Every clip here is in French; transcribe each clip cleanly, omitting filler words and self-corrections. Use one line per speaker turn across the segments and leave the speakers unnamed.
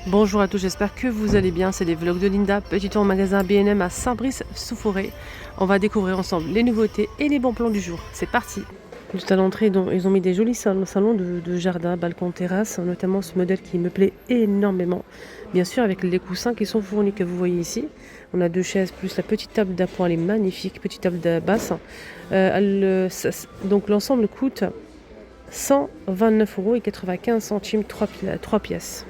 Bonjour à tous, j'espère que vous allez bien. C'est les vlogs de Linda, petit tour au magasin B&M à Saint-Brice-sous-Forêt. On va découvrir ensemble les nouveautés et les bons plans du jour. C'est parti. Juste à l'entrée, ils ont mis des jolis salons de jardin, balcon, terrasse, notamment ce modèle qui me plaît énormément. Bien sûr, avec les coussins qui sont fournis que vous voyez ici. On a deux chaises plus la petite table d'appoint, elle est magnifique, petite table de basse. Donc l'ensemble coûte 129,95 €, 3 pièces.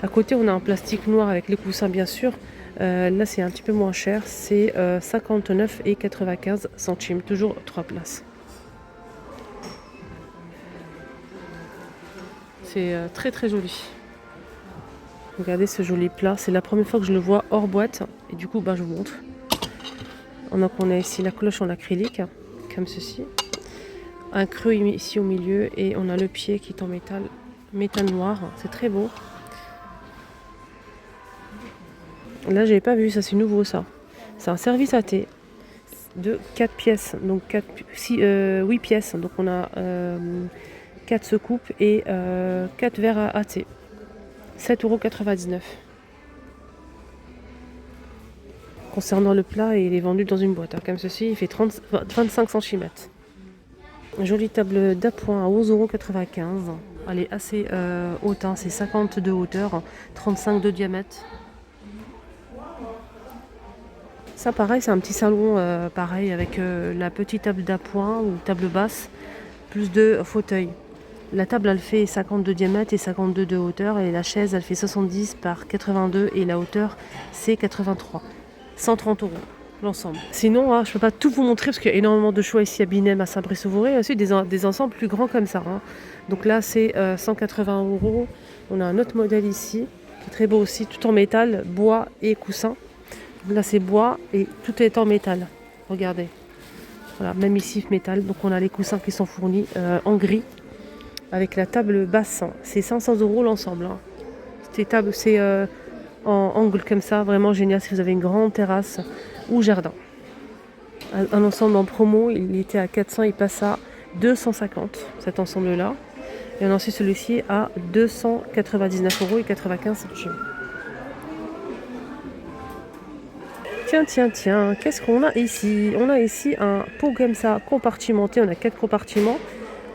À côté, on a un plastique noir avec les coussins, bien sûr. Là, c'est un petit peu moins cher. C'est 59,95 €, toujours 3 places. C'est très très joli. Regardez ce joli plat. C'est la première fois que je le vois hors boîte. Et du coup, je vous montre. Donc, on a ici la cloche en acrylique, comme ceci. Un creux ici au milieu. Et on a le pied qui est en métal noir. C'est très beau. Là, j'avais pas vu, ça c'est nouveau ça. C'est un service à thé de 4 pièces, donc 8 pièces. Donc on a 4 secoupes et 4 verres à thé. 7,99 €. Concernant le plat, il est vendu dans une boîte, comme ceci, il fait 25 cm. Jolie table d'appoint à 11,95 €. Elle est assez haute, c'est 50 de hauteur, 35 de diamètre. Ça pareil, c'est un petit salon pareil avec la petite table d'appoint ou table basse, plus de fauteuils. La table elle fait 50 de diamètre et 52 de hauteur et la chaise elle fait 70 par 82 et la hauteur c'est 83. 130 € l'ensemble. Sinon, je ne peux pas tout vous montrer parce qu'il y a énormément de choix ici à B&M à Saint-Brice-sous-Forêt. Aussi des ensembles plus grands comme ça. Donc là c'est 180 €. On a un autre modèle ici qui est très beau aussi, tout en métal, bois et coussin. Là c'est bois et tout est en métal. Regardez. Voilà, même ici métal. Donc on a les coussins qui sont fournis en gris avec la table basse. C'est 500 € l'ensemble. C'est en angle comme ça, vraiment génial si vous avez une grande terrasse ou jardin. Un ensemble en promo, il était à 400, il passe à 250 cet ensemble là. Et on a aussi celui-ci à 299,95 €. Tiens, qu'est-ce qu'on a ici? On a ici un pot comme ça, compartimenté, on a 4 compartiments.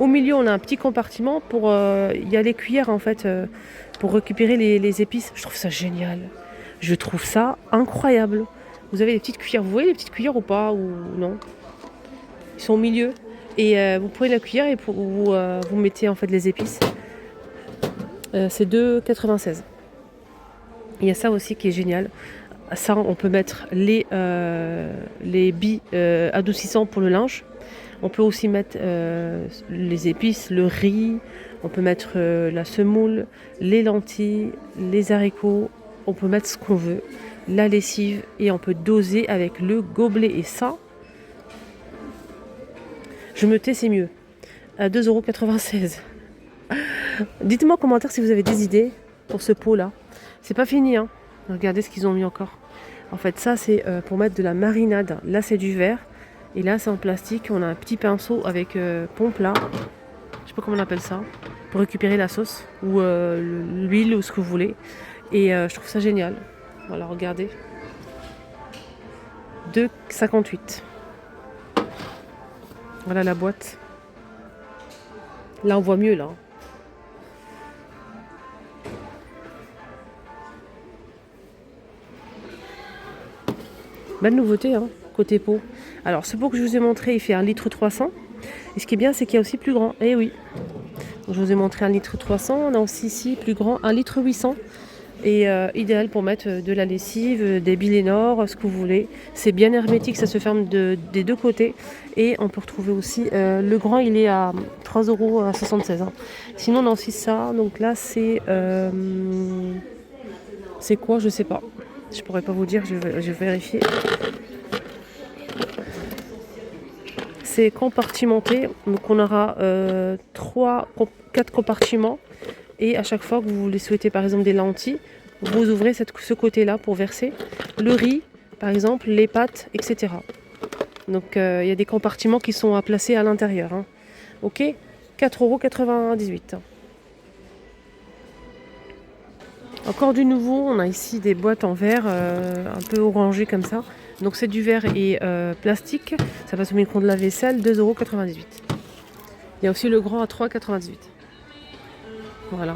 Au milieu, on a un petit compartiment pour... il y a les cuillères en fait, pour récupérer les épices. Je trouve ça génial. Je trouve ça incroyable. Vous avez les petites cuillères, vous voyez les petites cuillères ou pas? Ou non? Ils sont au milieu. Et vous prenez la cuillère et vous mettez en fait les épices. C'est 2,96 €. Il y a ça aussi qui est génial. Ça, on peut mettre les billes adoucissants pour le linge. On peut aussi mettre les épices, le riz. On peut mettre la semoule, les lentilles, les haricots. On peut mettre ce qu'on veut. La lessive. Et on peut doser avec le gobelet. Et ça, je me tais, c'est mieux. À 2,96 €. Dites-moi en commentaire si vous avez des idées pour ce pot-là. C'est pas fini, hein. Regardez ce qu'ils ont mis encore. En fait, ça, c'est pour mettre de la marinade. Là, c'est du verre. Et là, c'est en plastique. On a un petit pinceau avec pompe là. Je sais pas comment on appelle ça. Pour récupérer la sauce ou l'huile ou ce que vous voulez. Et je trouve ça génial. Voilà, regardez. 2,58 €. Voilà la boîte. Là, on voit mieux, là. Belle nouveauté, côté pot. Alors, ce pot que je vous ai montré, il fait 1,3 litre. Et ce qui est bien, c'est qu'il y a aussi plus grand. Eh oui. Donc, je vous ai montré 1,3 litre. On a aussi ici plus grand, 1,8 litre. Et idéal pour mettre de la lessive, des billes Lénore, ce que vous voulez. C'est bien hermétique, ça se ferme des deux côtés. Et on peut retrouver aussi, le grand, il est à 3,76 €. Sinon, on a aussi ça. Donc là, c'est quoi? Je sais pas. Je pourrais pas vous dire, je vais vérifier. C'est compartimenté, donc on aura 4 compartiments. Et à chaque fois que vous les souhaitez, par exemple des lentilles, vous ouvrez ce côté-là pour verser le riz, par exemple, les pâtes, etc. Donc il y a des compartiments qui sont à placer à l'intérieur. Ok, 4,98 €. Encore du nouveau, on a ici des boîtes en verre, un peu orangé comme ça. Donc c'est du verre et plastique. Ça passe au micro de la vaisselle, 2,98 €. Il y a aussi le grand à 3,98 €. Voilà.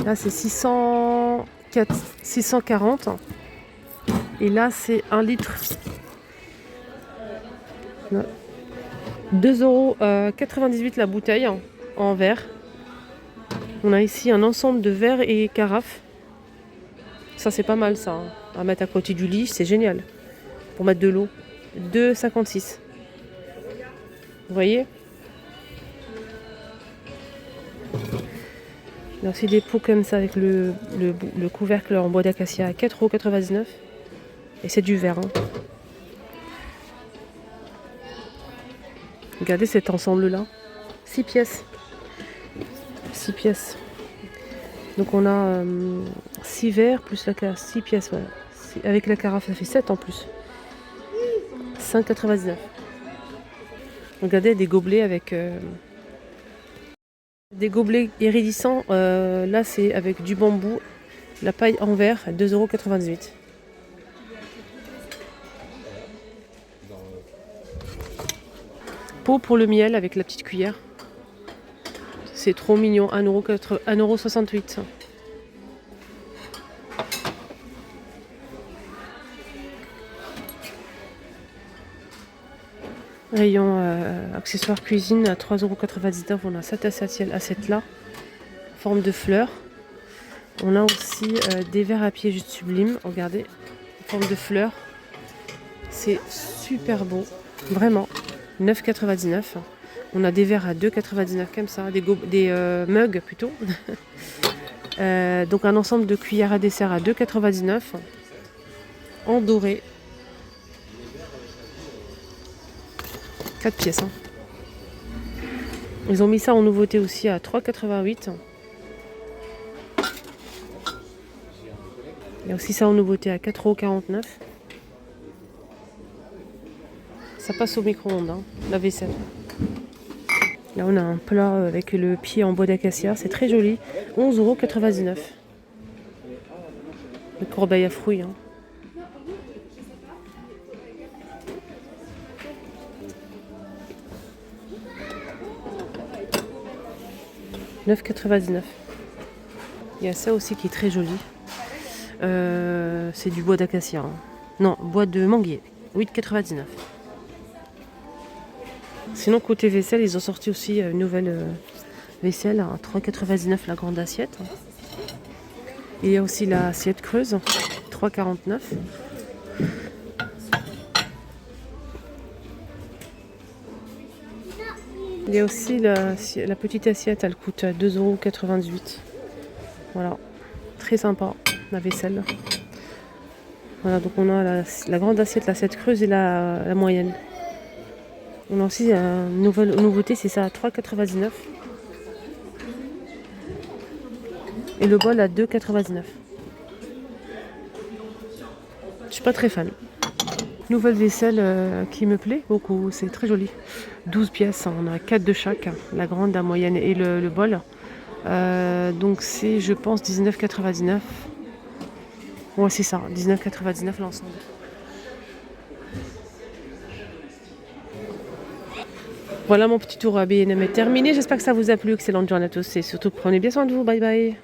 Là c'est 640. Et là c'est 1 litre. 2,98 € la bouteille en verre. On a ici un ensemble de verres et carafes. Ça c'est pas mal ça, hein. À mettre à côté du lit, c'est génial. Pour mettre de l'eau. 2,56 €. Vous voyez? Il y a aussi des pots comme ça avec le couvercle en bois d'acacia à 4,99 €. Et c'est du verre, hein. Regardez cet ensemble-là. 6 pièces. 6 pièces. Donc on a 6 verres plus la carafe. 6 pièces, voilà. Avec la carafe, ça fait 7 en plus. 5,99 €. Regardez des gobelets avec... des gobelets iridescents. Là, c'est avec du bambou. La paille en verre, 2,98 €. Pot pour le miel avec la petite cuillère. C'est trop mignon, 1,68 €. Rayon accessoires cuisine à 3,99 €. On a cette assiette là, forme de fleur. On a aussi des verres à pied juste sublime. Regardez, forme de fleur. C'est super beau, vraiment. 9,99 €. On a des verres à 2,99 € comme ça, des mugs plutôt. Donc un ensemble de cuillères à dessert à 2,99 € en doré. 4 pièces. Hein. Ils ont mis ça en nouveauté aussi à 3,88 €. Il y a aussi ça en nouveauté à 4,49 €. Ça passe au micro-ondes, hein, la vaisselle. Là, on a un plat avec le pied en bois d'acacia. C'est très joli. 11,99 €. Le corbeille à fruits. Hein. « 9,99 €. Il y a ça aussi qui est très joli. C'est du bois d'acacia. Hein. Non, bois de manguier. 8,99 €. Sinon, côté vaisselle, ils ont sorti aussi une nouvelle vaisselle à 3,99 € la grande assiette. Et il y a aussi l'assiette creuse, 3,49 €. Il y a aussi la petite assiette, elle coûte 2,98 €. Voilà, très sympa, la vaisselle. Voilà, donc on a la grande assiette, l'assiette creuse et la moyenne. On a aussi une nouveauté, c'est ça à 3,99 €. Et le bol à 2,99 €. Je suis pas très fan. Nouvelle vaisselle qui me plaît beaucoup, c'est très joli. 12 pièces, on a 4 de chaque, la grande, la moyenne et le bol. Donc c'est, je pense, 19,99 €. Ouais, c'est ça, 19,99 € l'ensemble. Voilà, mon petit tour à B&M est terminé. J'espère que ça vous a plu. Excellente journée à tous et surtout prenez bien soin de vous. Bye bye.